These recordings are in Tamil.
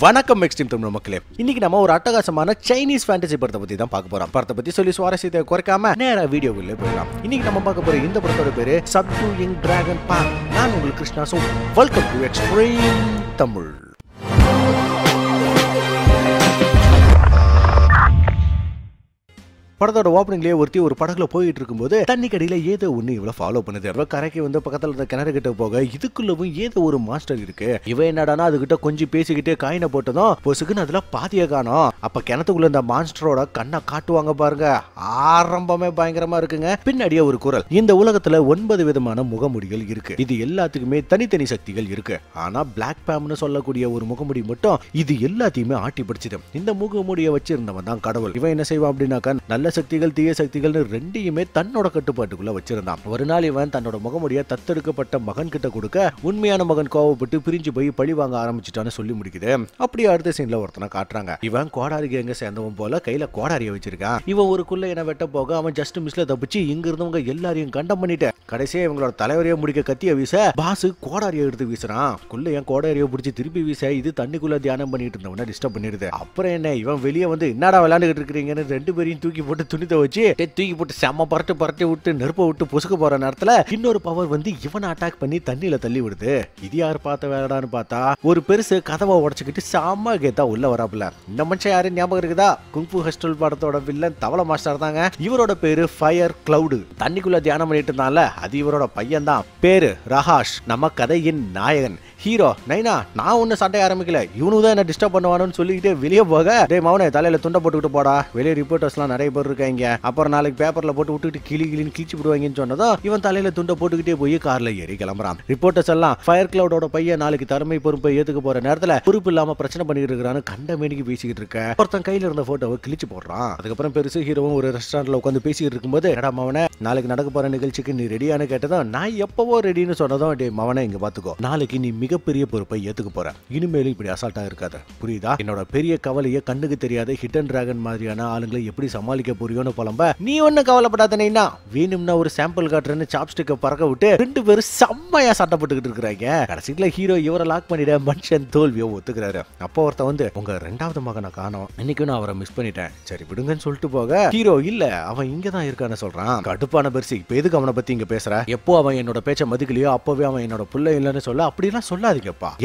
வணக்கம் எக்ஸ்ட்ரீம் தமிழ் மக்களே. இன்னைக்கு நம்ம ஒரு அட்டகாசமான சைனீஸ் ஃபேண்டசி படத்தை பத்தி தான் பார்க்க போறோம். படத்தை பத்தி சொல்லி சுவாரஸ்யத்தை குறைக்காம நேரா வீடியோக்குள்ளே போயிடலாம். இன்னைக்கு நம்ம பார்க்க போற இந்த படத்தோட பேரு சப்டூயிங் டிராகன் பார்க். நான் உங்களுக்கு Krishna. So welcome to extreme Tamil. படத்தோட ஓப்பனிங்லேயே ஒருத்தி ஒரு படகுல போயிட்டு இருக்கும்போது தண்ணி கடியில ஏதோ ஒண்ணு இவ்வளவு ஃபாலோ பண்ணுது. கரைக்கு வந்து பக்கத்துல இருந்த கிணறு கிட்ட போக இதுக்குள்ளவும் ஏதோ ஒரு மாஸ்டர் இருக்கு. இவ என்னடானா அதுகிட்ட கொஞ்சம் பேசிக்கிட்டே காயினை போட்டதும் பொசுக்குன்னு அதுல பாதிய காணோம். அப்ப கிணத்துக்குள்ள இந்த மாஸ்டரோட கண்ணை காட்டுவாங்க பாருங்க. ஆரம்பமே பயங்கரமா இருக்குங்க. பின்னாடியே ஒரு குரல், இந்த உலகத்துல 9 விதமான முகமுடிகள் இருக்கு. இது எல்லாத்துக்குமே தனித்தனி சக்திகள் இருக்கு. ஆனா பிளாக் பேம்னு சொல்லக்கூடிய ஒரு முகமுடி மட்டும் இது எல்லாத்தையுமே ஆட்டி பிடிச்சது. இந்த முகமுடியை வச்சிருந்தவன் தான் கடவுள். இவன் என்ன செய்வான் அப்படின்னாக்கா நல்ல சக்திகள் தீய சக்திகள் ரெண்டையுமே தன்னோட கட்டுப்பாட்டுக்குள்ள வச்சிருந்தான். ஒரு நாள் இவன் தன்னோட முகமுடிய தத்தெடுக்கப்பட்ட மகன் கிட்ட கொடுக்க உண்மையான மகன் கோவப்பட்டு பிரிஞ்சு போய் பழி வாங்க ஆரம்பிச்சுட்டான்னு சொல்லி முடிக்குது. அப்படியே அடுத்த சீன்ல ஒருத்தனை காட்டுறாங்க. இவன் கோடாரி எங்க சேர்ந்தவன் போல கையில கோடாரிய வச்சிருக்கான். இவன் ஒரு குள்ள என்ன வெட்ட போக அவன் ஜஸ்ட் மிஸ்ல தப்பிச்சு இங்க இருந்தவங்க எல்லாரையும் கண்டம் பண்ணிட்டு கடைசியா இவங்களோட தலைவரையே முடிக்க கத்திய வீச பாசு கோடாரியை எடுத்து வீசுறான். குள்ள என் கோடாரியை பிடிச்சி திருப்பி வீச இது தண்ணிக்குள்ள தியானம் பண்ணிட்டு இருந்தவன டிஸ்டர்ப் பண்ணிடுது. அப்புறம் என்ன இவன் வெளியே வந்து என்னடா விளையாண்டுகிட்டு இருக்கிறீங்கன்னு ரெண்டு பேரையும் தூக்கி போட்டு துணித்தை வச்சு தூக்கி போட்டு செம்ம பரட்டி விட்டு நெருப்ப விட்டு பொசுக்க போற நேரத்துல இன்னொரு பவர் வந்து இவனை அட்டாக் பண்ணி தண்ணியில தள்ளி விடுது. இது யாரு பார்த்த வேலைடான்னு பார்த்தா ஒரு பெருசு கதவை உடச்சுக்கிட்டு செம்ம கேத்தா உள்ள வராப்புல. இந்த மனுஷன் யாரு ஞாபகம் இருக்குதா? குங்ஃபு ஹஸ்டல் படத்தோட வில்லன் தவளை மாஸ்டர் தாங்க. இவரோட பேரு ஃபயர் கிளவுடு. தண்ணிக்குள்ள தியானம் பண்ணிட்டு இருந்தால அது இவரோட பையன் தான். பேரு ரஹாஷ். நம்ம கதையின் நாயகன் ஹீரோ. நைனா நான் ஒண்ணு சண்டை ஆரம்பிக்கல, இவனு தான் என்ன டிஸ்டர்ப் பண்ணுவானு சொல்லிக்கிட்டே வெளியே போக டேய் மவனே தலையில துண்டை போட்டுக்கிட்டு போடா, வெளியே ரிப்போர்ட்டர்ஸ் எல்லாம் நிறைய பேர் இருக்காங்க, அப்புறம் நாளைக்கு பேப்பர்ல போட்டு விட்டுட்டு கிளின்னு கிழிச்சு விடுவாங்கன்னு சொன்னதும் இவன் தலையில துண்டை போட்டுக்கிட்டே போய் கார்ல ஏறி கிளம்புறான். ரிப்போர்ட்டர்ஸ் எல்லாம் ஃபயர் கிளவுடோட பையன் நாளைக்கு தலைமை பொறுப்பை ஏத்துக்க போற நேரத்துல பொறுப்பு இல்லாம பிரச்சனை பண்ணிட்டு இருக்கிறான்னு கண்ட மேனிக்கு பேசிக்கிட்டு இருக்க ஒருத்தன் கையில இருந்த போட்டோவை கிழிச்சு போடுறான். அதுக்கப்புறம் பெருசு ஹீரோவும் ஒரு ரெஸ்டாரண்ட்ல உட்காந்து பேசிக்கிட்டு இருக்கும்போது எடா மவனே நாளைக்கு நடக்க போற நிகழ்ச்சிக்கு நீ ரெடியானு கேட்டதும் நான் எப்பவோ ரெடின்னு சொன்னதும் டே மவனே இங்க பாத்துக்கோ, நாளைக்கு நீ மிகப்பெரிய பொறுப்பை ஏத்துக்க போற, இனிமேலும் இப்படி அசால்ட்டா இருக்காத புரியுதா? என்னோட பெரிய கவலையை கண்ணுக்கு தெரியாத ஹிடன் டிராகன் மாதிரியான ஆளுங்களை எப்படி சமாளிக்க புரியும்னு புலம்ப நீ ஒன்னும் கவலைப்படாதனா வேணும்னா ஒரு சாம்பிள் காட்டுறேன்னு சாப்ஸ்டிக்க பறக்க விட்டு ரெண்டு பேரும் செம்மையா சட்டப்பட்டுக்கிட்டு இருக்கிறாங்க. கடைசியில ஹீரோ இவரை லாக் பண்ணிட மனுஷன் தோல்வியை ஒத்துக்கிறாரு. அப்போ ஒருத்த வந்து உங்க ரெண்டாவது மகனை காணோம், இன்னைக்கு நான் அவரை மிஸ் பண்ணிட்டேன், சரி விடுங்கன்னு சொல்லிட்டு போக ஹீரோ இல்ல அவன் இங்கதான் இருக்கான்னு சொல்றான். கடுப்பான பெருசு இப்ப எதுக்கு அவனை பத்தி இங்க பேசுற? எப்போ அவன் என்னோட பேச்ச மதிக்கலையோ அப்பவே அவன் என்னோட பிள்ளை இல்லைன்னு சொல்ல அப்படிலாம் சொல்லாதீங்க.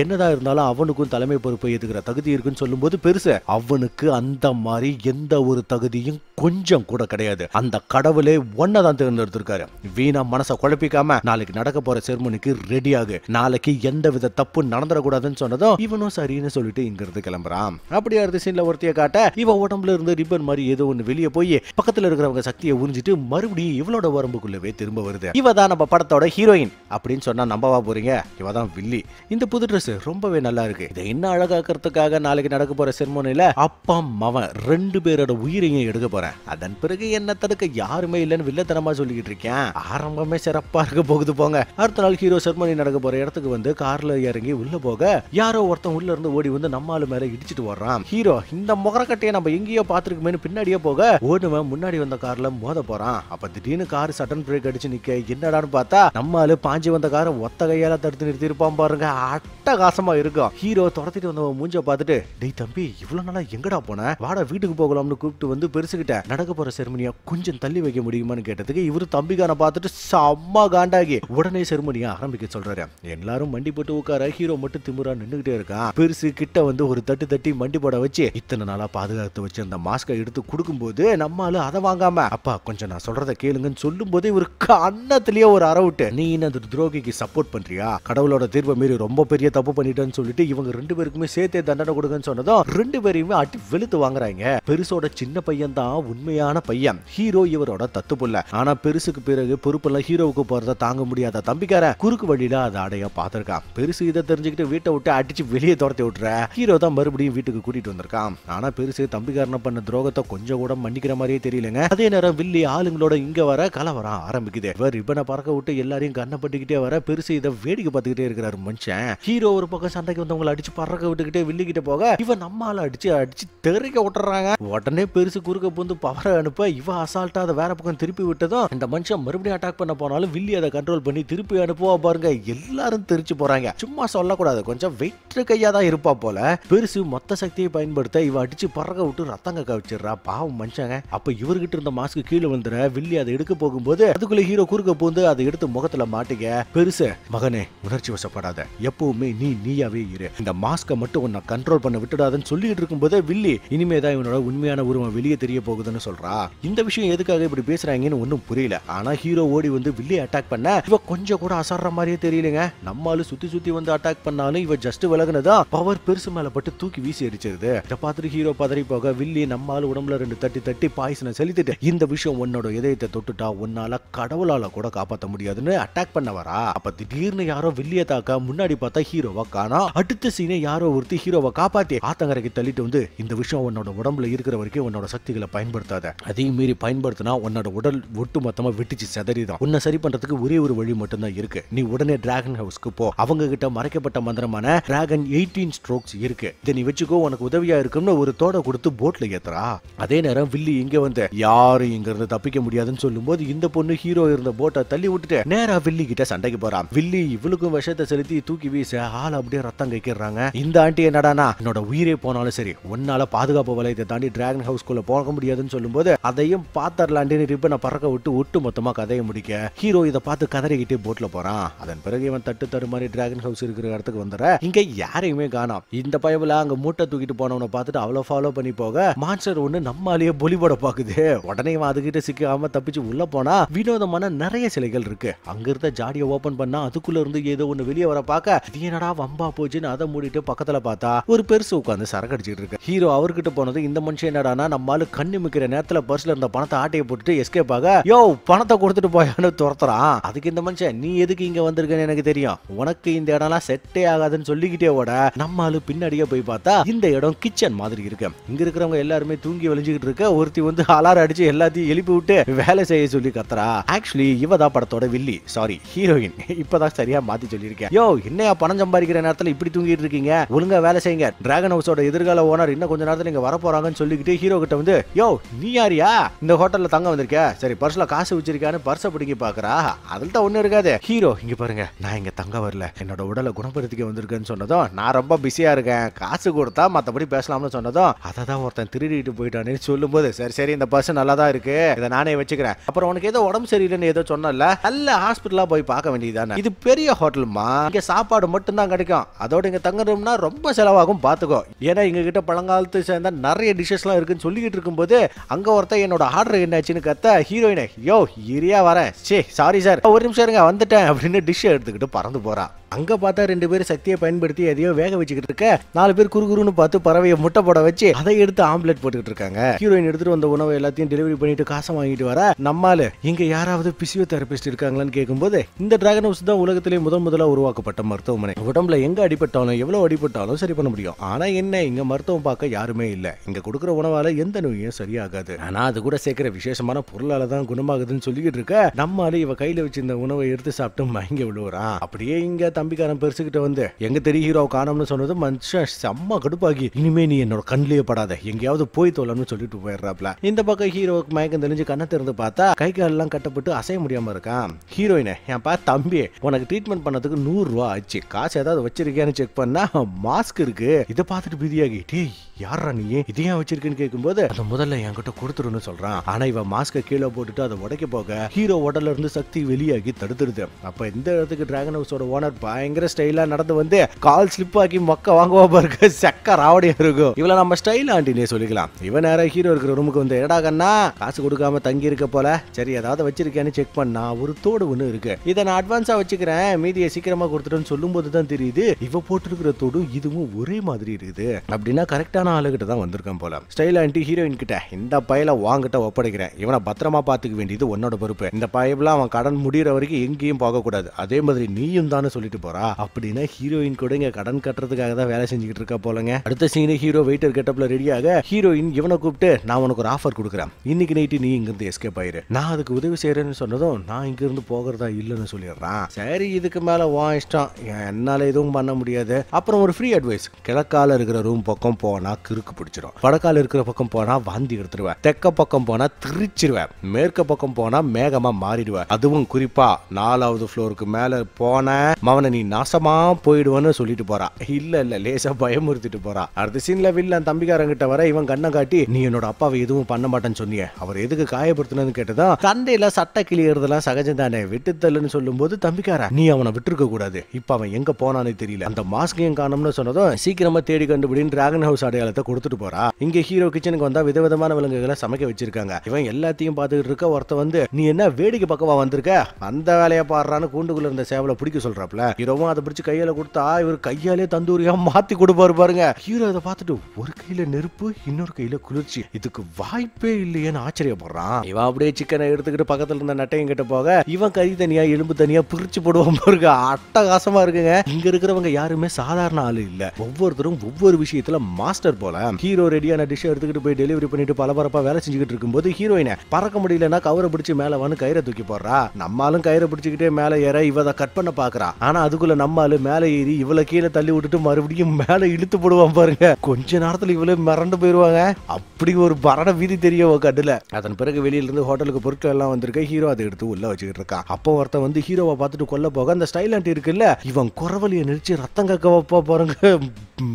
என்னதான் இருந்தாலும் அவனுக்கும் தலைமை பொறுப்பை ஏத்துக்கிற தகுதி இருக்குன்னு சொல்லும்போது பெருசு அவனுக்கு அந்த மாதிரி எந்த ஒரு தகுதியும் கொஞ்சம் கூட கிடையாது. அந்த கடவுளே ஒன்னதான் தேர்ந்தெடுத்திருக்காரு. வீணா மனசை குழப்பிக்காம நாளைக்கு நடக்க போற செர்மனிக்கு ரெடி ஆகு, நாளைக்கு எந்த வித தப்பு நடந்துடக்கூடாதுன்னு சொன்னதும் இவனும் சரின்னு சொல்லிட்டு இங்க இருந்து கிளம்புறான். அப்படி அடுத்த சீன்ல ஒருத்திய காட்ட இவன் உடம்புல இருந்து ரிப்பன் மாதிரி ஏதோ ஒண்ணு வெளியே போய் பக்கத்துல இருக்கிறவங்க சக்தியை உறிஞ்சிட்டு மறுபடியும் இவளோட வரம்புக்குள்ளவே திரும்ப வருது. இவ தான் நம்ம படத்தோட ஹீரோயின் அப்படின்னு சொன்னா நம்பவா போறீங்க? இவதான் வில்லி. இந்த புது ட்ரெஸ் ரொம்பவே நல்லா இருக்கு. இதை இன்னும் அழகாக்கிறதுக்காக நாளைக்கு நடக்க போற செர்மோனில அப்பா மவன் ரெண்டு பேரோட உயிரையும் எடுக்க போறேன். அதன் பிறகு என்ன தடுக்க யாருமே இல்லைன்னு வில்லத்தனமா சொல்லிக்கிட்டு இருக்கேன். ஆரம்பமே சிறப்பா இருக்க போகுது போங்க. அடுத்த நாள் ஹீரோ செர்மோனி நடக்க போற இடத்துக்கு வந்து கார்ல இறங்கி உள்ள போக யாரோ ஒருத்தன் உள்ள இருந்து ஓடி வந்து நம்ம ஆளு மேல இடிச்சிட்டு வர்றான். ஹீரோ இந்த முகரக்கட்டையை நம்ம எங்கேயோ பாத்துருக்குமேனு பின்னாடியே போக ஓடுவன் முன்னாடி வந்த கார்ல மோத போறான். அப்ப திடீர்னு கார் சடன் பிரேக் அடிச்சு நிக்க என்னடான்னு பார்த்தா நம்ம ஆளு பாஞ்சு வந்த காரை ஒத்த கையால தடுத்து நிறுத்தி இருப்பான் பாருங்க. அட்டகாசமா இருக்கும். ஹீரோ துரத்திட்டு வந்தவன் மூஞ்ச பார்த்துட்டு டேய் தம்பி இவ்வளவு நாளா எங்கடா போன, வாடா வீட்டுக்கு போகலாம்னு கூப்பிட்டு வந்து பெருசுகிட்ட நடக்க போற செர்மனியா கொஞ்சம் தள்ளி வைக்க முடியுமான்னு கேட்டதுக்கு இவரு தம்பிக்கான பார்த்துட்டு செம்ம காண்டாகி உடனே செர்மனியா ஆரம்பிக்க சொல்றாரு. எல்லாரும் மண்டி போட்டு உட்கார ஹீரோ மட்டும் திமுறா நின்னுகிட்டே இருக்கான். பெருசு கிட்ட வந்து ஒரு தட்டு தட்டி மண்டி போட வச்சு இத்தனை நாளா பாதுகாத்து வச்சு அந்த மாஸ்கை எடுத்து கொடுக்கும் போது நம்மால அதை வாங்காம அப்பா கொஞ்சம் நான் சொல்றதை கேளுங்கன்னு சொல்லும் போது இவரு கண்ணத்திலேயே ஒரு அரவுட்டு நீ இந்த துரோகிக்கு சப்போர்ட் பண்றியா, கடவுளோட தீர்ப்பை மீறி ரொம்ப பெரிய தப்பு பண்ணிட்டேன்னு சொல்லிட்டு இவங்க ரெண்டு பேருக்குமே சேர்த்தே தண்டனை கொடுங்கன்னு சொன்னதும் ரெண்டு பேரையுமே அட்டி வெளுத்து வாங்குறாங்க. பெருசோட சின்ன பையன் தான் உண்மையான பையன், ஹீரோ இவரோட தத்து புள்ள. ஆனா பெருசுக்கு பிறகு பொறுப்பெல்லாம் ஹீரோவுக்கு போறத தாங்க முடியாத தம்பிக்கார குறுக்கு வழியில அதை அடைய பார்த்திருக்கான். பெருசு இதை தெரிஞ்சுக்கிட்டு வீட்டை விட்டு அடிச்சு வெளியே துரத்தி விட்டுற ஹீரோ தான் மறுபடியும் வீட்டுக்கு கூட்டிட்டு வந்திருக்கான். ஆனா பெருசு தம்பிக்காரன பண்ண துரோகத்தை கொஞ்சம் கூட மன்னிக்கிற மாதிரியே தெரியலங்க. அதே நேரம் வில்லி ஆளுங்களோட இங்க வர கலவரம் ஆரம்பிக்குது. ரிப்பனை பறக்க விட்டு எல்லாரையும் கண்ணப்பட்டுக்கிட்டே வர பெருசு இதை வேடிக்கை பார்த்துக்கிட்டே இருக்கிறாரு மனுஷன். ஹீரோ ஒரு பக்கம் சண்டைக்கு வந்தவங்களை அடிச்சு பறக்க விட்டுக்கிட்டே வில்லிக்கிட்ட போக இவன் நம்மால அடிச்சு தெறிக்க விட்டுறாங்க. உடனே பெருசு குறுக்க புந்து பவரை அனுப்ப இவ அசால்ட்டா அதை வேற பக்கம் திருப்பி விட்டதும் இந்த மனுஷன் மறுபடியும் அட்டாக் பண்ண போனாலும் வில்லி அதை கண்ட்ரோல் பண்ணி திருப்பி அனுப்புவா பாருங்க. எல்லாரும் தெரிச்சு போறாங்க. சும்மா சொல்லக்கூடாது, கொஞ்சம் வெற்று கையா தான் இருப்பா போல. பெருசு மொத்த சக்தியை பயன்படுத்த இவ அடிச்சு பறக்க விட்டு ரத்தம் கக்க வச்சிடறா. பாவம் மனுஷங்க. அப்ப இவர்கிட்ட இருந்த மாஸ்க் கீழே வந்துற வில்லி அதை எடுக்க போகும்போது அதுக்குள்ள ஹீரோ குறுக்க போந்து அதை எடுத்து முகத்துல மாட்டிக்க. பெருசு, மகனே உணர்ச்சி வசப்படாத, எப்பவுமே நீயாவே இரு, இந்த மாஸ்கை மட்டும் உன்னை கண்ட்ரோல் பண்ண விட்டுடாதுன்னு சொல்லிட்டு இருக்கும்போது வில்லி இனிமேதான் இவனோட உண்மையான உருவம் வெளியே தெரிய போகுதுன்னு சொல்றா. இந்த விஷயம் எதுக்காக இப்படி பேசுறாங்கன்னு ஒன்னும் புரியல. ஆனா ஹீரோ ஓடி வந்து வில்லியை அட்டாக் பண்ண இவ கொஞ்சம் கூட அசர்ற மாதிரியே தெரியலங்க. நம்மால சுத்தி சுத்தி வந்து அட்டாக் பண்ணாலும் இவ ஜஸ்ட் விலகுனதா பவர் பெருசு மேல பட்டு தூக்கி வீசி அடிச்சிருது. இத பார்த்துட்டு ஹீரோ பதறி போக வில்லி நம்மால உடம்புல 2 தட்டி தட்டி பாய்சனை செலுத்திட்டு இந்த விஷயம் உன்னோட இதயத்தை தொட்டுட்டா உன்னால கடவுளால கூட காப்பாற்ற முடியாதுன்னு அட்டாக் பண்ண வரா. அப்ப திடீர்னு யாரோ வில்லியை தாக்க முன்னாடி பார்த்தா ஹீரோவா காணா. அடுத்த சீனே யாரோ ஒருத்தி ஹீரோவை காப்பாத்தி ஆத்தங்கரைக்கு தள்ளிட்டு வந்து இந்த விஷயம் உன்னோட உடம்புல இருக்கிற வரைக்கும் உன்னோட சக்திகளை பயன்படுத்தாத, அதையும் மீறி பயன்படுத்தினா உன்னோட உடல் ஒட்டு மொத்தமா வெட்டிச்சு செதறிதான். உன்னை சரி பண்றதுக்கு ஒரே ஒரு வழி மட்டும் தான் இருக்கு. நீ உடனே டிராகன் ஹவுஸ்க்கு போ. அவங்க கிட்ட மறைக்கப்பட்ட மந்திரமான டிராகன் 18 ஸ்ட்ரோக்ஸ் இருக்கு. இதை நீ வச்சுக்கோ, உனக்கு உதவியா இருக்கும்னு ஒரு தோட கொடுத்து போட்ல ஏத்துறா. அதே நேரம் வில்லி இங்க வந்து யாரும் இங்க இருந்து தப்பிக்க முடியாதுன்னு சொல்லும்போது இந்த பொண்ணு ஹீரோ இருந்த போட்டை தள்ளி விட்டுட்டு நேரா வில்லி கிட்ட சண்டைக்கு போறான். வில்லி இவளுக்கும் விஷத்தை செலுத்தி தூக்கி வீச ஆள் அப்படியே ரத்தம் கைக்கிறாங்க. இந்த ஆண்டி என்னடானா என்னோட உயிரே போனாலும் சரி உன்னால பாதுகாப்பு வளையத்தை தாண்டி டிராகன் ஹவுஸ்குள்ள போக முடியாதுன்னு சொல்லும்போது அதையும் பாத்தரலாண்டி ரிப்பனை பறக்க விட்டு ஒட்டு மொத்தமா கதையை முடிக்க ஹீரோ இதை பார்த்து கதறிக்கிட்டே போட்ல போறான். அதன் பிறகு இவன் தட்டு தடுமாறி டிராகன் ஹவுஸ் இருக்கிற இடத்துக்கு வந்துற இங்க யாரையுமே காணோம். இந்த பயவுல அங்க மூட்டை தூக்கிட்டு போனவனை பார்த்துட்டு அவ்வளவு ஃபாலோ பண்ணி போக மான்ஸ்டர் ஒண்ணு நம்மாலேயே பொலி போட பாக்குது. உடனே இவன் அதுகிட்ட சிக்காம தப்பிச்சு உள்ள போனா வினோதமான நிறைய சிலைகள் இருக்கு. அங்க இருந்த ஜாடியை ஓபன் பண்ணா அதுக்குள்ள இருந்து ஏதோ ஒண்ணு வெளியே வர பார்க்க இது என்னடா வம்பா போச்சுன்னு அதை மூடிட்டு பக்கத்துல பார்த்தா ஒரு பெருசு உட்காந்து சரக்கு அடிச்சிட்டு இருக்கு. ஹீரோ அவர்கிட்ட போனது இந்த மனுஷன் என்னடானா நம்மால கண்ணு மிக்கிற நேரத்துல பர்ஸ்ல இருந்த பணத்தை ஆட்டையை போட்டுட்டு எஸ்கேப் ஆக யோ பணத்தை கொடுத்துட்டு போயான்னு துரத்துறான். அதுக்கு இந்த மனுஷன் நீ எதுக்கு இங்க வந்திருக்கன்னு எனக்கு தெரியும், உனக்கு இந்த இடம்லாம் செட்டே ஆகாதுன்னு சொல்லிக்கிட்டே ஓட நம்மால பின்னாடியே போய் பார்த்தா இந்த இடம் கிச்சன் மாதிரி இருக்கு. இங்க இருக்கிறவங்க எல்லாருமே தூங்கி வலிஞ்சுக்கிட்டு இருக்க ஒருத்தி வந்து அலாரம் அடிச்சு எல்லாத்தையும் எழுப்பி விட்டு வேலை செய்ய சொல்லி கத்துறா. ஆக்சுவலி இவதான் படத்தோட வில்லி, சாரி ஹீரோயின். இப்பதான் சரியா மாத்தி சொல்லியிருக்கேன். யோ என்னையா பணம் சம்பாதிக்கிற நேரத்துல இப்படி தூங்கிட்டு இருக்கீங்க, ஒழுங்கா வேலை செய்யுங்க. டிராகன் ஹவுஸோட எதிர்கால ஓனர் இன்னும் கொஞ்ச நேரத்துல இங்க வர போறாங்கன்னு சொல்லிக்கிட்டு ஹீரோ கிட்ட வந்து யோ நீ யாரியா இந்த ஹோட்டல்ல தங்க வந்திருக்க, சரி பர்ஸ்ல காசு வச்சிருக்கான்னு பர்ஸை பிடிக்கி பாக்குறா. அதில் தான் ஒண்ணு இருக்காது. ஹீரோ இங்க பாருங்க நான் இங்க தங்க வரல, என்னோட உடலை குணப்படுத்திக்க வந்திருக்கேன்னு சொன்னதும் நான் ரொம்ப பிஸியா இருக்கேன், காசு கொடுத்தா மத்தபடி பேசலாம்னு சொன்னதும் அதை தான் ஒருத்தன் திருடிட்டு போயிட்டானு சொல்லும் போது சரி சரி இந்த பர்ஸ் நல்லா தான் இருக்கு, இதை நானே வச்சுக்கிறேன். அப்புறம் உனக்கு ஏதோ உடம்பு சரியில்லைன்னு ஏதோ சொன்னல, நல்ல ஹாஸ்பிட்டலா போய் பார்க்க வேண்டியதானே, இது பெரிய ஹோட்டலுமா, இங்க சாப்பாடு மட்டும் தான் கிடைக்கும், அதோட இங்க தங்கணும்னா ரொம்ப செலவாகும் பாத்துக்கோ. ஏன்னா இங்க கிட்ட பழங்காலத்து சேர்ந்த நிறைய டிஷஸ்லாம் இருக்குன்னு சொல்லிக்கிட்டு இருக்கும்போது அங்க ஒருத்தன் என்னோட ஆர்டர் என்னாச்சுன்னு கத்த ஹீரோயினே யோ இரியா வரேன், சே சாரி சார் ஒரு நிமிஷம் இருங்க வந்துட்டேன் அப்படின்னு டிஷ் எடுத்துக்கிட்டு பறந்து போறான். அங்க பார்த்தா 2 பேரும் சக்தியை பயன்படுத்தி எதையோ வேக வச்சுக்கிட்டு இருக்க 4 பேர் குறுகுறுன்னு பார்த்து பறவையை முட்டை போட வச்சு அதை எடுத்து ஆம்லெட் போட்டுக்கிட்டு இருக்காங்க. ஹீரோயின் எடுத்துட்டு வந்த உணவை எல்லாத்தையும் டெலிவரி பண்ணிட்டு காசை வாங்கிட்டு வர நம்மால இங்க யாராவது பிசியோதெரபிஸ்ட் இருக்காங்களான்னு கேட்கும்போது இந்த டிராகன் ஹவுஸ் தான் உலகத்திலே முதல்ல உருவாக்கப்பட்ட மருத்துவமனை. உடம்புல எங்க அடிபட்டாலும் எவ்வளவு அடிபட்டாலும் சரி பண்ண முடியும். ஆனா என்ன இங்க மருத்துவம் பார்க்க யாருமே இல்ல. இங்க கொடுக்குற உணவால எந்த நோயும் சரியாகாது. ஆனா அது கூட சேர்க்கிற விசேஷமான பொருளால தான் குணமாகுதுன்னு சொல்லிக்கிட்டு இருக்க நம்மால இவ கையில வச்சிருந்த உணவை எடுத்து சாப்பிட்டு மயங்கி விழுவுறான். அப்படியே இங்க தம்பிக்காரன் பெருசுகிட்ட வந்து எங்க தெரிய ஹீரோ காணோம்னு சொன்னது மனுஷன் செம்ம கடுப்பாகி இனிமே நீ என்னோட கண்ணிலேயே படாத எங்கேயாவது போய் தோலன்னு சொல்லிட்டு போயிடுறாப்ல. இந்த பக்கம் ஹீரோவுக்கு மயக்கம் தெரிஞ்சு கண்ணை திறந்து பார்த்தா கை கால் எல்லாம் கட்டப்பட்டு அசைய முடியாம இருக்கான். ஹீரோயினே ஏன்பா தம்பி உனக்கு ட்ரீட்மெண்ட் பண்ணதுக்கு 100 ரூபா ஆச்சு, காசு ஏதாவது வச்சிருக்கியான்னு செக் பண்ணா மாஸ்க் இருக்கு. இதை பார்த்துட்டு பீதியாகி டேய் யாரா நீ இதையா வச்சிருக்குன்னு கேட்கும்போது அந்த முதல்ல என்கிட்ட கொடுத்துருன்னு சொல்றான். ஆனா இவன் மாஸ்க கீழே போட்டுட்டு அதை உடைக்க போக ஹீரோ உடல்ல இருந்து சக்தி வெளியாகி தடுத்துருது. அப்ப இந்த இடத்துக்கு டிராகன் ஹவுஸோட ஓனர் பயங்கர ஸ்டைலா நடந்து வந்து கால் ஸ்லிப் ஆக்கி மொக்க வாங்குவா பாருங்க, செக்க ராவடியா இருக்கும். இவள நம்ம ஸ்டைல் ஆண்டினே சொல்லிக்கலாம். இவன் நேரம் ஹீரோ இருக்கிற ரூமுக்கு வந்து எடா கண்ணா காசு கொடுக்காம தங்கி இருக்க போல, சரி ஏதாவது வச்சிருக்கேன்னு செக் பண்ணா ஒரு தோடு ஒண்ணு இருக்கு, இதை நான் அட்வான்ஸா வச்சுக்கிறேன் மீதியை சீக்கிரமா கொடுத்துட்டேன்னு சொல்லும் போதுதான் தெரியுது இவ போட்டிருக்கிற தோடும் இதுவும் ஒரே மாதிரி இருக்குது. அப்படின்னா கரெக்டா ஆளுகிட்ட தான் வந்திருக்கான் போல. ஸ்டைல் ஆண்டி ஹீரோயின் கிட்ட இந்த பயல வாங்கிட்ட ஒப்படைக்கிறேன், இவனை பத்திரமா பாத்துக்க வேண்டியது உன்னோட பொறுப்பு, இந்த பயல அவன் கடன் முடிகிற வரைக்கும் எங்கேயும் போக கூடாது, அதே மாதிரி நீயும் தானே சொல்லிட்டு போறா. அப்படின்னா ஹீரோயின் கூட இங்க கடன் கட்டுறதுக்காக தான் வேலை செஞ்சுக்கிட்டு இருக்கா போலங்க. அடுத்த சீனு ஹீரோ வெயிட்டர் கெட்டப்ல ரெடியாக ஹீரோயின் இவனை கூப்பிட்டு நான் உனக்கு ஒரு ஆஃபர் கொடுக்குறேன், இன்னைக்கு நைட்டு நீ இங்க இருந்து எஸ்கேப் ஆயிரு, நான் அதுக்கு உதவி செய்யறேன்னு சொன்னதும் நான் இங்க இருந்து போகிறதா இல்லைன்னு சொல்லிடுறான். சரி இதுக்கு மேல வா இஷ்டம், என்னால எதுவும் பண்ண முடியாது. அப்புறம் ஒரு ஃப்ரீ அட்வைஸ், கிழக்கால இருக்கிற ரூம் பக்கம் போனா கிறுக்கு பிடிச்சிடும், வடக்கால இருக்கிற பக்கம் போனா வாந்தி எடுத்துட காட்டிடுவேன். தெற்க பக்கம் போனா திருச்சிருவேன், மேற்க பக்கம் போனா மேகமா மாறிடுவேன். அதுவும் குறிப்பா 4வது ஃப்ளோருக்கு மேல போன மவனை நீ நாசமா போயிடுவேன்னு சொல்லிட்டு போறா. இல்ல லேசா பயமுறுத்திட்டு போறா. அடுத்த சீன்ல வில்லன் தம்பிக்காரங்கிட்ட வர இவன் கண்ணை காட்டி, நீ என்னோட அப்பாவை எதுவும் பண்ண மாட்டேன்னு சொன்னியே, அவர் எதுக்கு காயப்படுத்தினு கேட்டதா. சண்டையில சட்டை கிளியறதெல்லாம் சகஜம் தானே, விட்டுத்தல்லுன்னு சொல்லும் போது தம்பிக்கார நீ அவனை விட்டுருக்க கூடாது, இப்ப அவன் எங்க போனானே தெரியல, அந்த மாஸ்கையும் காணோம்னு சொன்னதும் சீக்கிரமா தேடி கண்டுபிடின்னு டிராகன் ஹவுஸ் அடையாளத்தை கொடுத்துட்டு போறா. இங்க ஹீரோ கிச்சனுக்கு வந்தா விதவிதமான விலங்குகளை சமைக்க வச்சிருக்காங்க. இவன் எல்லாத்தையும் பார்த்துக்கிட்டு இருக்க. ஒருத்த வந்து, நீ என்ன வேடிக்கை பக்கவா வந்திருக்க, அந்த வேலையை பாடுறான்னு கூண்டுக்குள்ள இருந்த சேவலை பிடிக்க சொல்றாப்ல. ஹீரோவும் அதை பிடிச்சு கையில கொடுத்தா இவர் கையாலே தந்தூரியா மாத்தி கொடுப்பாரு பாருங்க. ஹீரோ அதை பார்த்துட்டு ஒரு கையில நெருப்பு இன்னொரு கையில குளிர்ச்சி, இதுக்கு வாய்ப்பே இல்லையேன்னு ஆச்சரியப்படுறான். இவன் அப்படியே சிக்கனை எடுத்துக்கிட்டு பக்கத்துல இருந்த நட்டையும் கிட்ட போக இவன் கறி தனியா எலும்பு தனியா பிரிச்சு போடுவான் பாருங்க. அட்டகாசமா இருக்குங்க. இங்க இருக்கிறவங்க யாருமே சாதாரண ஆளு இல்ல, ஒவ்வொருத்தரும் ஒவ்வொரு விஷயத்துல மாஸ்டர் போல. ஹீரோ ரெடியான டிஷ் எடுத்துக்கிட்டு போய் டெலிவரி பண்ணிட்டு பலபரப்பா வேலை செஞ்சுக்கிட்டு இருக்கும்போது ஹீரோயினை பறக்க முடியலன்னா கவரை பிடிச்சு மேல வந்து கயிறை தூக்கி போடுறா. நம்மளும் கயிறை பிடிச்சுக்கிட்டே மேல ஏற இவ கட் பண்ண பாக்குறா. ஆனா அதுக்குள்ள நம்மாலு மேல ஏறி இவளை கீழே தள்ளி விட்டுட்டு மறுபடியும் மேல இழுத்து போடுவான் பாருங்க. கொஞ்ச நேரத்துல இவளே மிரண்டு போயிருவாங்க. அப்படி ஒரு பரண வீதி தெரிய கட்டுல. அதன் பிறகு வெளியில இருந்து ஹோட்டலுக்கு பொருட்கள் எல்லாம் வந்திருக்க. ஹீரோ அதை எடுத்து உள்ள வச்சுக்கிட்டு இருக்கான். அப்போ ஒருத்தன் வந்து ஹீரோவை பார்த்துட்டு கொல்ல போக அந்த ஸ்டைல் ஆண்டி இருக்குல்ல, இவன் குறவலியை நிறுத்தி ரத்தம் கக்க வைப்பா பாருங்க.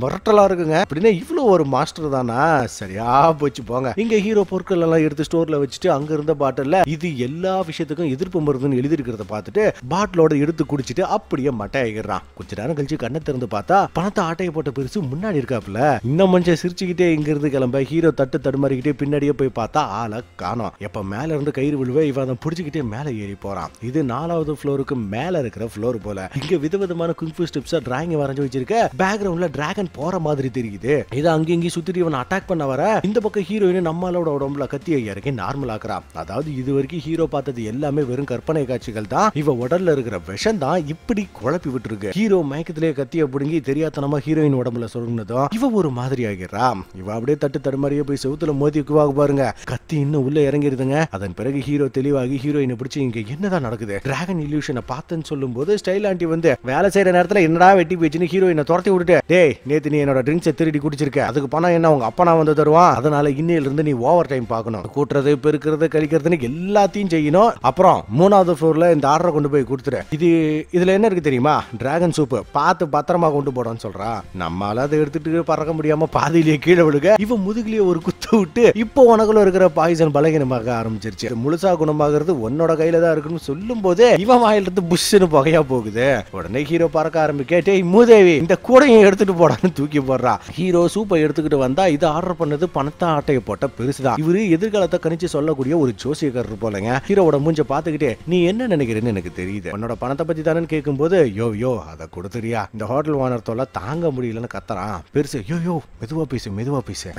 மிரட்டலா இருக்குங்க. அப்படின்னா இவ்வளவு ஒரு மாஸ்டர் தானா, சரியா போச்சு போங்க. இங்க ஹீரோ பொருட்கள் எல்லாம் எடுத்து ஸ்டோர்ல வச்சுட்டு அங்க இருந்த பாட்டில்ல இது எல்லா விஷயத்துக்கும் எதிர்ப்பு மருந்துன்னு எழுதி இருக்கிறத பார்த்துட்டு பாட்டிலோட எடுத்து குடிச்சிட்டு அப்படியே மட்டை ஆகிடுறான். கொஞ்ச நேரம் கழிச்சு கண்ணை திறந்து பார்த்தா பணத்தை ஆட்டையை போட்ட பெருசு முன்னாடி இருக்காப்ல. இன்னும் மனுஷன் சிரிச்சுக்கிட்டே இங்க இருந்து கிளம்ப ஹீரோ தட்டு தடுமாறிக்கிட்டே பின்னாடியே போய் பார்த்தா ஆளை காணோம். எப்ப மேல இருந்து கயிறு விழுவே இவன் அதை பிடிச்சிக்கிட்டே மேல ஏறி போறான். இது 4வது ஃப்ளோருக்கு மேல இருக்கிற ஃப்ளோர் போல. இங்க விதவிதமான குங்ஃபு ஸ்டெப்ஸ் டிராயிங் வரைஞ்சு வச்சிருக்க. பேக்ரவுண்ட்ல டிராகன் போற மாதிரி தெரியுது. இது அங்கேயும் சுத்திட்டு இவன் அட்டாக் பண்ண வர இந்த பக்கம் ஹீரோயின் நம்மளோட உடம்புல கத்தியை இறக்கி நார்மல் ஆக்குறான். அதாவது இது வரைக்கும் ஹீரோ பார்த்தது எல்லாமே வெறும் கற்பனை காட்சிகள் தான். இவ உடல்ல இருக்கிற விஷம் தான் இப்படி குழப்பி விட்டு இருக்கு. ஹீரோ மயக்கத்திலே கத்தியை பிடுங்கி தெரியாதனமா ஹீரோயின் உடம்புல சொருgnதும் இவ ஒரு மாதிரி ஆகிறா. இவ அப்படியே தட்டு தடுமாறியே போய் செவுத்துல மோதிக்குவாக பாருங்க. கத்தி இன்னும் உள்ள இறங்கிருதுங்க. அதன் பிறகு ஹீரோ தெளிவாகி ஹீரோயினை பிடிச்சி இங்க என்னதான் நடக்குது, டிராகன் இல்யூஷனை பார்த்தேன்னு சொல்லும் போது ஸ்டைல் ஆண்டி வந்து வேலை செய்யற நேரத்துல என்னடா வெட்டி போயிடுச்சுன்னு ஹீரோயினை துரத்தி விட்டுட்டு, டேய் நேத்து நீ என்னோட ட்ரிங்க்ஸை திருடி குடிச்சிருக்க, அதுக்கு பணம் என்ன உங்க அப்பா நான் வந்து தருவான், அதனால இன்னையில இருந்து நீ ஓவர் டைம் பார்க்கணும், கூட்டுறது பெருக்கிறது கழிக்கிறதுன்னு எல்லாத்தையும் செய்யணும். அப்புறம் 3வது ஃப்ளோர்ல இந்த ஆர்டரை கொண்டு போய் கொடுத்துரு. இதுல என்ன இருக்கு தெரியுமா, டிராகன் சூப், பார்த்து பத்திரமா கொண்டு போடான்னு சொல்றா. நம்மளால அதை எடுத்துட்டு பறக்க முடியாம பாதியிலேயே கீழே விழுக இவன் முதுகிலேயே ஒரு குத்து விட்டு இப்போ உனக்குள்ள இருக்கிற பாய்சன் பலகீனமாக ஆரம்பிச்சிருச்சு, முழுசா குணமாகிறது உன்னோட கையில தான் இருக்குன்னு சொல்லும் போது இவன் வாயிலிருந்து புஷ்னு புகையா போகுது. உடனே ஹீரோ பறக்க ஆரம்பிக்க, டேய் மூதேவி இந்த கூடையும் எடுத்துட்டு போடான்னு தூக்கி போடுறா. ஹீரோ சூப்பை எடுத்துக்கிட்டு வந்தா இது ஆர்டர் பண்ணது பணத்தை ஆட்டையை போட்ட பெருசுதான். இவரு எதிர்காலத்தை கணிச்சு சொல்லக்கூடிய ஒரு ஜோசியக்காரர் போலங்க. ஹீரோவோட மூஞ்ச பாத்துக்கிட்டே நீ என்ன நினைக்கிறேன்னு எனக்கு தெரியுது, உன்னோட பணத்தை பத்தி தானே கேட்கும் போது யோ அதை கொடுத்துறியா, இந்த ஹோட்டல் ஓனர் தொல்லை தாங்க முடியலன்னு கத்துறான். பெருசு யோ மெதுவா பேசு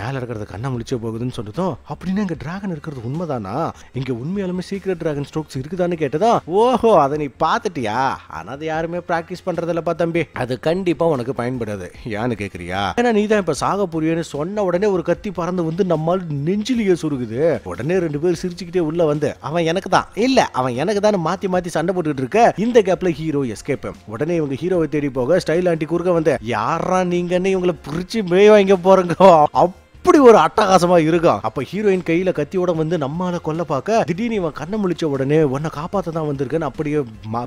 மேல இருக்கிறது கண்ணை முழிச்சே போகுதுன்னு சொன்னதும், அப்படின்னா இங்க டிராகன் இருக்கிறது உண்மைதானா, இங்க உண்மையாலுமே சீக்ரெட் டிராகன் ஸ்ட்ரோக்ஸ் இருக்குதான்னு கேட்டதா. ஓஹோ அதை நீ பாத்துட்டியா, ஆனா அது யாருமே பிராக்டிஸ் பண்றதில்லப்பா தம்பி, அது கண்டிப்பா உனக்கு பயன்படாது, ஏன்னு கேக்குறியா, ஏன்னா நீ தான் இப்ப சாக புரியுன்னு சொன்ன உடனே ஒரு கத்தி பறந்து வந்து நம்மால் நெஞ்சிலேயே சுருகுது. உடனே 2 பேர் சிரிச்சுக்கிட்டே உள்ள வந்து அவன் எனக்கு தான் இல்ல அவன் எனக்கு தான் மாத்தி சண்டை போட்டுட்டு இருக்க. இந்த கேப்ல ஹீரோ எஸ்கேப். உடனே இவங்க ஹீரோவை தேடி போக ஸ்டைல் ஆண்டி குறுக்க வந்து, யாரா நீங்கன்னு இவங்களை பிரிச்சு மேய் வாங்க போறங்க, அப்படி ஒரு அட்டகாசமா இருக்கும். அப்ப ஹீரோயின் கையில கத்தியோட வந்து நம்மால கொல்ல பார்க்க திடீர்னு இவன் கண்ணை முழிச்ச உடனே உன்னை காப்பாத்த தான் வந்திருக்கேன்னு அப்படியே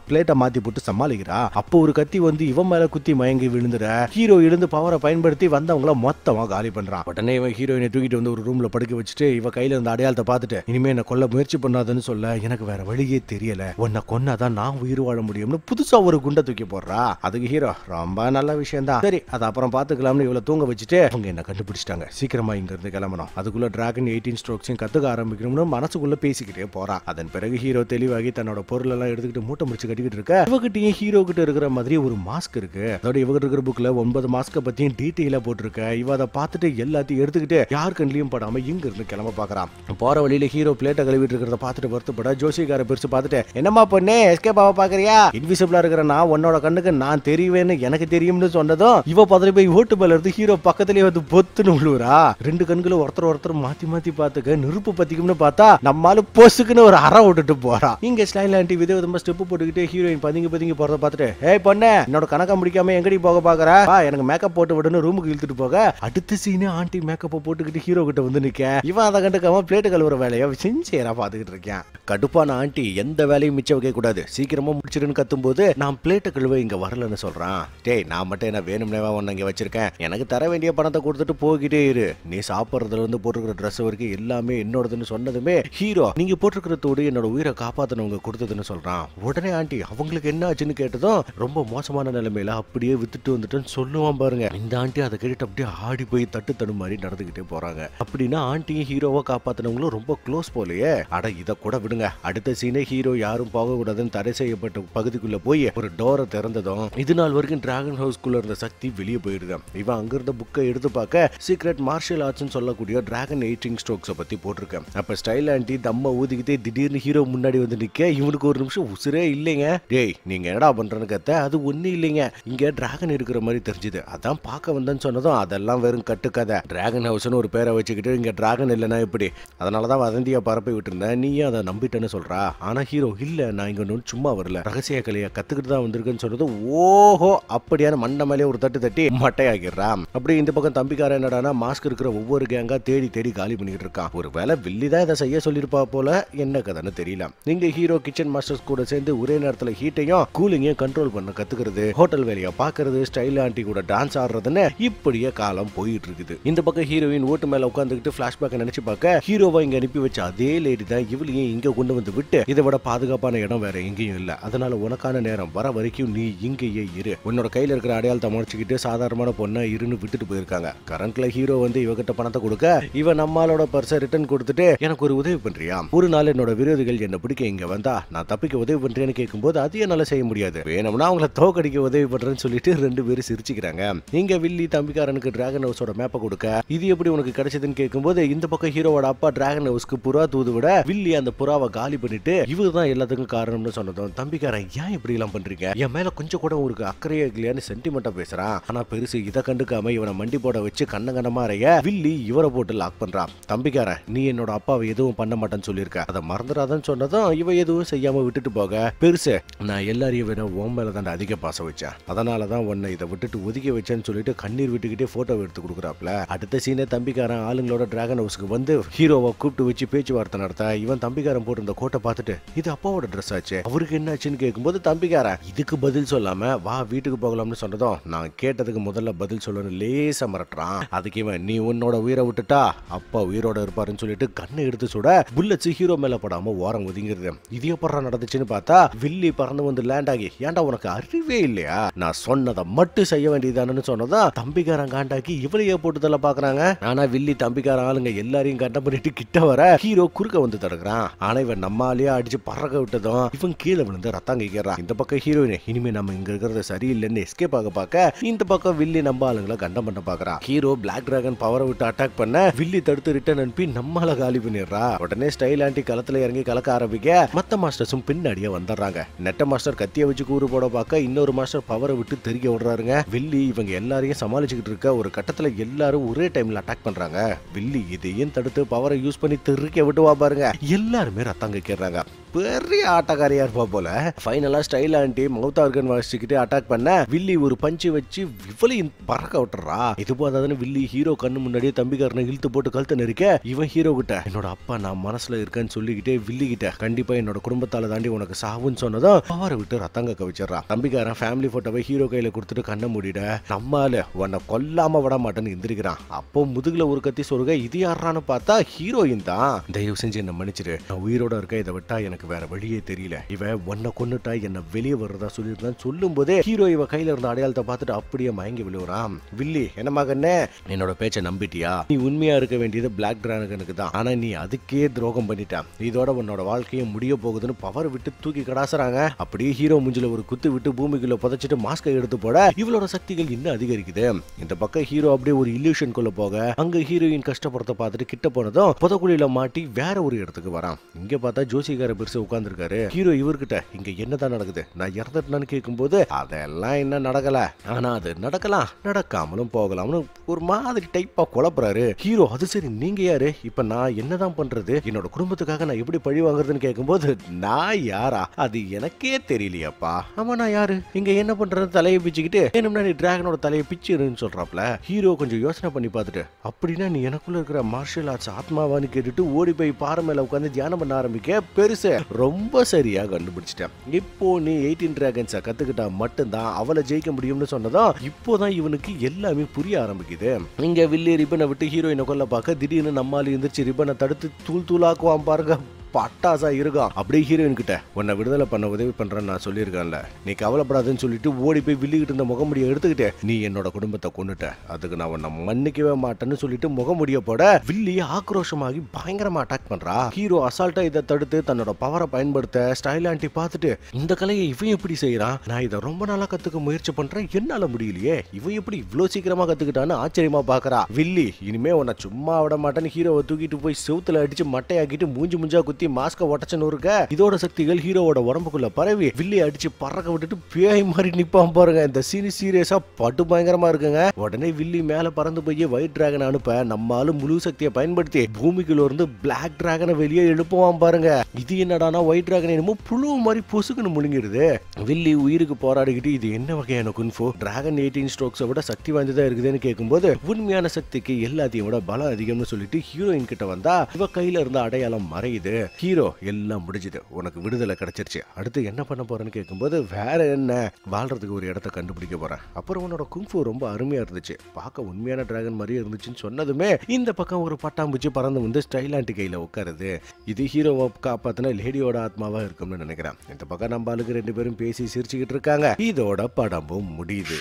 பிளேட்டை மாத்தி போட்டு சமாளிக்கிறா. அப்போ ஒரு கத்தி வந்து இவன் மேல குத்தி மயங்கி விழுந்துற. ஹீரோ எழுந்து பவரை பயன்படுத்தி வந்தவங்கள மொத்தமா காலி பண்றான். உடனே இவன் ஹீரோயினை தூக்கிட்டு வந்து ஒரு ரூம்ல படுக்க வச்சுட்டு இவ கையில இருந்த அடையாளத்தை பார்த்துட்டு, இனிமே என்ன கொல்ல முயற்சி பண்ணாதன்னு சொல்ல, எனக்கு வேற வழியே தெரியல, உன்னை கொன்னாதான் நான் உயிர் வாழ முடியும்னு புதுசா ஒரு குண்டை தூக்கி போடுறா. அதுக்கு ஹீரோ ரொம்ப நல்ல விஷயம் தான், சரி அதை அப்புறம் பாத்துக்கலாம்னு இவளை தூங்க வச்சுட்டு அவங்க என்ன கண்டுபிடிச்சிட்டாங்க, சீக்கிரமா இங்க இருந்து கிளம்பணும், அதுக்குள்ள டிராகன் 18 ஸ்ட்ரோக்ஸையும் கத்துக்க ஆரம்பிக்கணும்னு மனசுக்குள்ள பேசிக்கிட்டே போறா. அதன் பிறகு ஹீரோ தெளிவாகி தன்னோட பொருள் எல்லாம் எடுத்துக்கிட்டு மூட்டை முடிச்சு கட்டிக்கிட்டு இருக்க. இவகிட்டையும் ஹீரோ கிட்ட இருக்கிற மாதிரி ஒரு மாஸ்க் இருக்கு. அதோட இவகிட்ட இருக்கிற புக்ல 9 மாஸ்க பத்தியும் டீட்டெயிலா போட்டிருக்க. இவ அதை பார்த்துட்டு எல்லாத்தையும் எடுத்துக்கிட்டு யார் கண்ணிலையும் படாம இங்க இருந்து கிளம்ப பாக்குறான். போற வழியில ஹீரோ பிளேட்டை கழுவிட்டு இருக்கிறத பார்த்துட்டு வருத்தப்பட ஜோசிகார பெருசு பார்த்துட்டு, என்னமா பொண்ணே எஸ்கேப் ஆக பாக்குறியா, இன்விசிபிளா இருக்கிற நான் உன்னோட கண்ணுக்கு நான் தெரியுவேன்னு எனக்கு தெரியும்னு சொன்னதும் இவ பதறி போய் ஓட்டு மேல இருந்து ஹீரோ பக்கத்திலேயே வந்து பொத்துன்னு விழுவுறா. ரெண்டு கண்களும் ஒருத்தர் ஒருத்தர் மாத்தி மாத்தி பாத்துக்க நெருப்பு பத்திக்கும்னு பார்த்தா நம்மால பொசுக்குன்னு ஒரு அற விட்டுட்டு போறா. இங்க ஸ்டைல் ஆண்டி விதவிதமா ஸ்டெப் போட்டுக்கிட்டு ஹீரோயின் பதுங்கி பதுங்கி போறத பார்த்துட்டு ஏய் பொண்ணே என்னோட கணக்க முடிக்காம எங்கடி போக பாக்குறா, எனக்கு மேக்கப் போட்டு விடுன்னு ரூமுக்கு இழுத்துட்டு போக அடுத்த சீனு ஆண்டி மேக்கப் போட்டுக்கிட்டு ஹீரோ கிட்ட வந்து நிக்க இவன் அதை கண்டுக்காம பிளேட்டு கழுவுற வேலையை சின்சியரா பாத்துக்கிட்டு இருக்கேன். கடுப்பான ஆண்டி எந்த வேலையும் மிச்சம் வைக்க கூடாது, சீக்கிரமா முடிச்சிருன்னு கத்தும் போது நான் பிளேட்டை கழுவ இங்க வரலன்னு சொல்றான். டேய் நான் மட்டும் என்ன வேணும்னேவா ஒன்னு இங்க வச்சிருக்கேன், எனக்கு தர வேண்டிய பணத்தை கொடுத்துட்டு போய்கிட்டே இரு, நீ சாப்பிட்றதுல இருந்து போட்டுக்கிற ட்ரெஸ் வரைக்கும் எல்லாமே என்னோடதுன்னு சொன்னதுமே ஹீரோ நீங்க போட்டுக்கிற தோடு என்னோட உயிரை காப்பாத்தினவங்க கொடுத்ததுன்னு சொல்றான். உடனே ஆண்டி அவங்களுக்கு என்ன ஆச்சுன்னு கேட்டதும் ரொம்ப மோசமான நிலைமையில அப்படியே வித்துட்டு வந்துட்டுன்னு சொல்லுவான் பாருங்க. இந்த ஆண்டி அதை கேட்டு அப்படியே ஆடி போய் தட்டு தடு மாதிரி நடந்துகிட்டே போறாங்க. அப்படின்னா ஆண்டியும் ஹீரோவை காப்பாத்தினவங்களும் ரொம்ப க்ளோஸ் போலயே. அட இதை கூட விடுங்க. அடுத்த சீனே ஹீரோ யாரும் போக கூடாதுன்னு தடை செய்யப்பட்ட பகுதிக்குள்ள போய் ஒரு டோரை திறந்ததும் இது நாள் வரைக்கும் டிராகன் ஹவுஸ்குள்ள இருந்த சக்தி வெளியே போயிடுது. இவன் அங்கிருந்த புக்கை எடுத்து பார்க்க சீக்ரெட் மார்ஷியல் ஆர்ட்ஸ் சொல்லக்கூடிய டிராகன் எயிட்டிங் ஸ்ட்ரோக்ஸை பத்தி போட்டிருக்கேன். அப்ப ஸ்டைல் ஆண்டி தம்ம ஊதிக்கிட்டே திடீர்னு ஹீரோ முன்னாடி வந்து நிக்க இவனுக்கு ஒரு நிமிஷம் உசுரே இல்லைங்க. டேய் நீங்க என்னடா பண்றன்னு கத்த அது ஒண்ணு இல்லைங்க, இங்க டிராகன் இருக்கிற மாதிரி தெரிஞ்சுது, அதான் பார்க்க வந்தேன்னு சொன்னதும் அதெல்லாம் வெறும் கட்டுக்கதை. டிராகன் ஹவுஸ்னு ஒரு பேரை வச்சுக்கிட்டு இங்க டிராகன் இல்லைன்னா எப்படி, அதனாலதான் வதந்தியா பரப்பி விட்டு இருந்தேன், நீயும் அதை நம்பிட்டேன்னு சொல்றா. ஆனா ஹீரோ இல்ல நான் இங்க சும்மா வரல, ரகசிய கலையை கத்துக்கிட்டு தான் வந்திருக்குன்னு சொன்னது ஓஹோ அப்படியான மண்டை மேலே ஒரு தட்டு தட்டி மட்டையாகிறான். அப்படி இந்த பக்கம் தம்பிக்காரன் என்னடானா மாஸ்க் இருக்கிற ஒவ்வொரு கேங்கா தேடி தேடி காலி பண்ணிட்டு இருக்கான். ஒரு வேளை வில்லி தான் இதை செய்ய சொல்லிருப்பா போல, என்ன கதைன்னு தெரியல. நீங்க ஹீரோ கிச்சன் மாஸ்டர்ஸ் கூட சேர்ந்து ஒரே நேரத்துல ஹீட்டையும் கூலிங்கையும் கண்ட்ரோல் பண்ண கத்துக்கிறது, ஹோட்டல் வேலையா பாக்குறது, ஸ்டைல் ஆண்டி கூட டான்ஸ் ஆடுறதுன்னு இப்படியே காலம் போயிட்டு இருக்குது. இந்த பக்கம் ஹீரோயின் ஓட்டு மேல உட்காந்துக்கிட்டு பிளாஷ்பேக் நினைச்சு பார்க்க ஹீரோவை இங்க அனுப்பி வச்ச அதே லேடி தான் இவளையும் இங்க கொண்டு வந்து விட்டு இதை விட பாதுகாப்பான இடம் வேற எங்கேயும் இல்ல, அதனால உனக்கான நேரம் வர வரைக்கும் நீ இங்கேயே இரு, உன்னோட கையில இருக்கிற அடையாளத்தை முடிச்சுக்கிட்டு சாதாரணமான பொண்ணை இருன்னு விட்டுட்டு போயிருக்காங்க. கரண்ட்ல ஹீரோ வந்து இவகிட்ட பணத்தை கொடுக்க இவன் நம்மளோட பர்ஸை ரிட்டர்ன் கொடுத்துட்டு எனக்கு ஒரு உதவி பண்றியா, ஒரு நாள் என்னோட விரோதிகள் என்ன பிடிக்க இங்க வந்தா நான் தப்பிக்க உதவி பண்றேன்னு கேட்கும்போது அது என்னால செய்ய முடியாது, வேணும்னா அவங்கள தோக்கடிக்க உதவி பண்றேன்னு சொல்லிட்டு ரெண்டு பேரும் சிரிச்சுக்கிறாங்க. இங்க வில்லி தம்பிக்காரனுக்கு டிராகன் ஹவுஸோட மேப்பை கொடுக்க இது எப்படி உனக்கு கிடைச்சதுன்னு கேட்கும்போது இந்த பக்கம் ஹீரோவோட அப்பா டிராகன் ஹவுஸ்க்கு புறா தூது விட வில்லி அந்த புறாவை காலி பண்ணிட்டு இவருதான் எல்லாத்துக்கும் காரணம்னு சொன்னதும் தம்பிக்காரன் ஏன் இப்படி எல்லாம் பண்றீங்க, என் மேல கொஞ்சம் கூட ஒரு அக்கறையா இல்லையான்னு சென்டிமெண்டா பேசுறான். ஆனா பெருசு இதை கண்டுக்காம இவனை மண்டி போட வச்சு கண்ணங்கனமா அறைய வில்லி இவரை போட்டு லாக் பண்றான். தம்பிக்காரன் நீ என்னோட அப்பாவை எதுவும் பண்ண மாட்டேன்னு சொல்லியிருக்க, அதை மறந்துடாதன்னு சொன்னதும் இவ எதுவும் செய்யாம விட்டுட்டு போக பெருசு நான் எல்லாரையும் விட உன் மேல தான் அதிக பாசம் வச்சேன், அதனாலதான் உன்னை இதை விட்டுட்டு ஒதுக்கி வச்சேன்னு சொல்லிட்டு கண்ணீர் விட்டுக்கிட்டே போட்டோ எடுத்து கொடுக்குறாப்ல. அடுத்த சீனே தம்பிக்காரன் ஆளுங்களோட டிராகன் ஹவுஸ்க்கு வந்து ஹீரோவை கூப்பிட்டு வச்சு பேச்சுவார்த்தை நடத்த இவன் தம்பிக்காரன் போட்டு இந்த கோட்டை பார்த்துட்டு இது அப்பாவோட ட்ரெஸ் ஆச்சு அவருக்கு என்ன ஆச்சுன்னு கேட்கும்போது தம்பிக்காரன் இதுக்கு பதில் சொல்லாம வா வீட்டுக்கு போகலாம்னு சொன்னதும் நான் கேட்டதுக்கு முதல்ல பதில் சொல்லணும் லேசா மிரட்டுறான். அதுக்கு இவன் நீ உன்னோட உயிரை விட்டுட்டா அப்பா உயிரோட இருப்பாருன்னு சொல்லிட்டு கண்ணை எடுத்து சுட புல்லட்ஸ் ஹீரோ மேல படாம ஓரம் ஒதுங்கிறது. இது எப்பறம் நடந்துச்சுன்னு பார்த்தா வில்லி பறந்து வந்து லேண்ட் ஆகி ஏன்டா உனக்கு அறிவே இல்லையா, நான் சொன்னதை மட்டும் செய்ய வேண்டியதானு சொன்னதா தம்பிக்காரன் காண்டாக்கி இவளையே போட்டுதல்ல பாக்குறாங்க. ஆனா வில்லி தம்பிக்காரன் ஆளுங்க எல்லாரையும் கண்ட பண்ணிட்டு கிட்ட வர ஹீரோ குறுக்க வந்து தடுக்கிறான். ஆனா இவன் நம்மாலேயே அடிச்சு பறக்க விட்டதும் இவன் கீழே விழுந்து ரத்தம் கேட்கிறான். இந்த பக்கம் ஹீரோயின் இனிமே நம்ம இங்க இருக்கிறது சரியில்லைன்னு எஸ்கேப் ஆக பார்க்க இந்த பக்கம் வில்லி நம்ம ஆளுங்களை கண்டம் பண்ண பாக்குறான். ஹீரோ பிளாக் டிராகன் பவரை விட்டு அட்டாக் பண்ண வில்லி தடுத்து ரிட்டர்ன் அனுப்பி நம்மால காலி பண்ணிடுறா. உடனே ஸ்டைல் ஆண்டி களத்துல இறங்கி கலக்க ஆரம்பிக்க மத்த மாஸ்டர்ஸும் பின்னாடியே வந்துடுறாங்க. நெட்ட மாஸ்டர் கத்திய வச்சு கூறு போட பார்க்க இன்னொரு மாஸ்டர் பவரை விட்டு தெரிய விடுறாருங்க. வில்லி இவங்க எல்லாரையும் சமாளிச்சுக்கிட்டு இருக்க ஒரு கட்டத்துல எல்லாரும் ஒரே டைம்ல அட்டாக் பண்றாங்க. வில்லி இதையும் தடுத்து பவரை யூஸ் பண்ணி தெறிக்க விட்டுவா பாருங்க, எல்லாருமே ரத்தம் கேட்கிறாங்க. பெரிய ஆட்டக்காரியா இருப்பா போல. ஃபைனலா ஸ்டைல் ஆண்டி மவுத் ஆர்கன் வாசிச்சுக்கிட்டு அட்டாக் பண்ண வில்லி ஒரு பஞ்சு வச்சு இவளையும் பறக்க விட்டுறா. இது போதாதுன்னு வில்லி ஹீரோ கண்ணு முன்னாடியே தம்பிக்காரனை இழுத்து போட்டு கழுத்து நெரிக்க இவன் ஹீரோ கிட்ட என்னோட அப்பா நான் மனசுல இருக்கேன்னு சொல்லிக்கிட்டே வில்லி கிட்ட கண்டிப்பா என்னோட குடும்பத்தால தாண்டி உனக்கு சாவுன்னு சொன்னதும் பவரை விட்டு ரத்தம் கக்க வச்சிடறான். தம்பிக்காரன் ஃபேமிலி போட்டோவை ஹீரோ கையில கொடுத்துட்டு கண்ணை மூடிட நம்மால உன்னை கொல்லாம விட மாட்டேன்னு எந்திரிக்கிறான். அப்போ முதுகுல ஒரு கத்தி சொருக இது யாரான்னு பார்த்தா ஹீரோயின் தான். தயவு செஞ்சு என்ன மன்னிச்சிரு, நான் உயிரோட இருக்க, இதை விட்டா எனக்கு வேற வழியே தெரியல, இவ உன்னை கொன்னுட்டா என்ன வெளியே வர்றதா சொல்லியிருந்தான் சொல்லும் போதே ஹீரோ இவ கையில இருந்த அடையாளத்தை பார்த்துட்டு அப்படியே மயங்கி விழுவுறான். வில்லி என்ன மகனே என்னோட பேச்சை நம்பிட்டியா, நீ உண்மையா இருக்க வேண்டியது பிளாக் டிராகனுக்கு தான், ஆனா நீ அதுக்கே துரோகம் பண்ணிட்டான், இதோட உன்னோட வாழ்க்கையை முடிய போகுதுன்னு பவர் விட்டு தூக்கி கடாசுறாங்க. அப்படியே ஹீரோ முஞ்சில ஒரு குத்து விட்டு பூமிக்குள்ள புதைச்சிட்டு மாஸ்கை எடுத்து போட இவளோட சக்திகள் இன்னும் அதிகரிக்குது. இந்த பக்கம் ஹீரோ அப்படியே ஒரு இல்யூஷன் குள்ள போக அங்க ஹீரோயின் கஷ்டப்படுறத பார்த்துட்டு கிட்ட போனதும் புதக்குழியில மாட்டி வேற ஒரு இடத்துக்கு வரான். இங்க பார்த்தா ஜோசிகார பெருசு மார்க்ஸ் உட்கார்ந்துருக்காரு. ஹீரோ இவர்கிட்ட இங்க என்னதான் நடக்குது, நான் இறந்துட்டேன்னு கேட்கும்போது அதெல்லாம் என்ன நடக்கல, ஆனா அது நடக்கலாம் நடக்காமலும் போகலாம்னு ஒரு மாதிரி டைப்பா குழப்புறாரு. ஹீரோ அது சரி நீங்க யாரு, இப்ப நான் என்னதான் பண்றது, என்னோட குடும்பத்துக்காக நான் எப்படி பழி வாங்குறதுன்னு கேட்கும்போது நான் யாரா அது எனக்கே தெரியலையாப்பா. ஆமா நான் யாரு, இங்க என்ன பண்றது, தலையை பிச்சுக்கிட்டு என்ன நீ டிராகனோட தலையை பிச்சுன்னு சொல்றாப்ல. ஹீரோ கொஞ்சம் யோசனை பண்ணி பார்த்துட்டு அப்படின்னா நீ எனக்குள்ள இருக்கிற மார்ஷியல் ஆர்ட்ஸ் ஆத்மாவான்னு கேட்டுட்டு ஓடி போய் பாறை மேல உட்காந்து தியானம் பண்ண ஆரம்பிக்க பெருசு ரொம்ப சரியா கண்டுபிடிச்சிட்டேன். இப்போ நீ 18 டிராகன்ஸை கத்துக்கிட்டா மட்டும்தான் அவளை ஜெயிக்க முடியும்னு சொன்னதும் இப்போதான் இவனுக்கு எல்லாமே புரிய ஆரம்பிக்குது. இங்க வில்லி ரிப்பனை விட்டு ஹீரோயினை கொல்ல பார்க்க திடீர்னு நம்மால் எந்திரிச்சு ரிப்பனை தடுத்து தூள் தூளாக்குவான் பாருங்க, பட்டாசா இருக்கும். அப்படியே ஹீரோயின் கிட்ட உன்னை விடுதலை பண்ண உதவி பண்றேன்னு நான் சொல்லியிருக்கேன்ல, நீ கவலைப்படாதுன்னு சொல்லிட்டு ஓடி போய் வில்லிக்கிட்டு இருந்த முகமுடியை எடுத்துக்கிட்டு நீ என்னோட குடும்பத்தை கொண்டுட்ட, அதுக்கு நான் உன்னை மன்னிக்கவே மாட்டேன்னு சொல்லிட்டு முகமுடிய போட வில்லி ஆக்ரோஷமாகி பயங்கரமா அட்டாக் பண்றா. ஹீரோ அசால்ட்டா இதை தடுத்து தன்னோட பவரை பயன்படுத்த ஸ்டைல் ஆண்டி பார்த்துட்டு இந்த கலையை இவன் எப்படி செய்யறான், நான் இதை ரொம்ப நாளா கத்துக்க முயற்சி பண்றேன், என்னால முடியலையே, இவன் எப்படி இவ்வளவு சீக்கிரமா கத்துக்கிட்டான்னு ஆச்சரியமா பாக்குறா. வில்லி இனிமே உன்னை சும்மா விட மாட்டேன்னு ஹீரோவை தூக்கிட்டு போய் செவுத்துல அடிச்சு மட்டையாக்கிட்டு மூஞ்சி முஞ்சா குத்தி மாஸ்க உடைச்சன்னு இருக்க. இதோட சக்திகள் ஹீரோவோட உடம்புக்குள்ள பரவி வில்லி அடிச்சு பறக்க விட்டுட்டு பேய் மாதிரி நிப்பான் பாருங்க. இந்த சீன் சீரியஸா பட்டு பயங்கரமா இருக்குங்க. உடனே வில்லி மேல பறந்து போய் ஒயிட் டிராகன் அனுப்ப நம்மால முழு சக்தியை பயன்படுத்தி பூமிக்குள்ள இருந்து பிளாக் டிராகனை வெளியே எழுப்புவான் பாருங்க. இது என்னடானா ஒயிட் டிராகன் என்னமோ புழு மாதிரி பொசுக்குன்னு முழுங்கிடுது. வில்லி உயிருக்கு போராடிக்கிட்டு இது என்ன வகையான குன்ஃபு, டிராகன் 18 ஸ்ட்ரோக்ஸை விட சக்தி வாய்ந்ததா இருக்குதுன்னு கேட்கும்போது உண்மையான சக்திக்கு எல்லாத்தையும் விட பலம் அதிகம்னு சொல்லிட்டு ஹீரோயின் கிட்ட வந்தா இவ கையில இருந்த அடையாளம் மறையுது. ஹீரோ எல்லாம் முடிஞ்சுது, உனக்கு விடுதலை கிடைச்சிருச்சு, அடுத்து என்ன பண்ண போறேன்னு கேட்கும்போது வேற என்ன, வாழ்றதுக்கு ஒரு இடத்த கண்டுபிடிக்க போறேன். அப்புறம் உன்னோட குங்ஃபு ரொம்ப அருமையா இருந்துச்சு, பார்க்க உண்மையான டிராகன் மாதிரியே இருந்துச்சுன்னு சொன்னதுமே இந்த பக்கம் ஒரு பட்டாம்பூச்சி பறந்து வந்து ஸ்டைல் ஆண்டி கையில உட்காருது. இது ஹீரோவை காப்பாத்தின லேடியோட ஆத்மாவா இருக்கும்னு நினைக்கிறேன். இந்த பக்கம் நம்ம ஆளுக்கு 2 பேரும் பேசி சிரிச்சுக்கிட்டு இருக்காங்க. இதோட படமும் முடியுது.